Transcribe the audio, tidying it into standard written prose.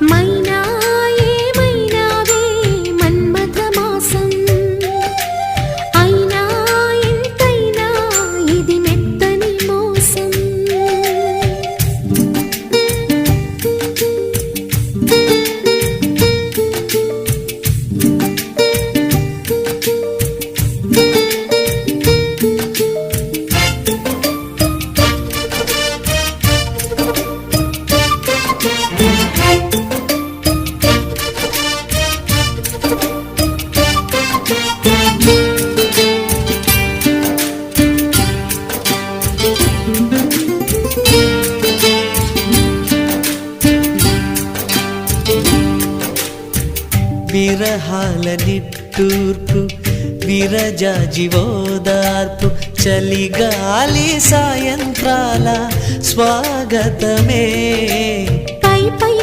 మైనా ఏమైనావే మన్మథ మాసం అయినా ఎంతైనా ఇది మెత్తని మోసం విరహాల నిట్టూర్పు విరజాజివోదార్పు చలిగాలి సాయంత్రాల స్వాగతమే పై పై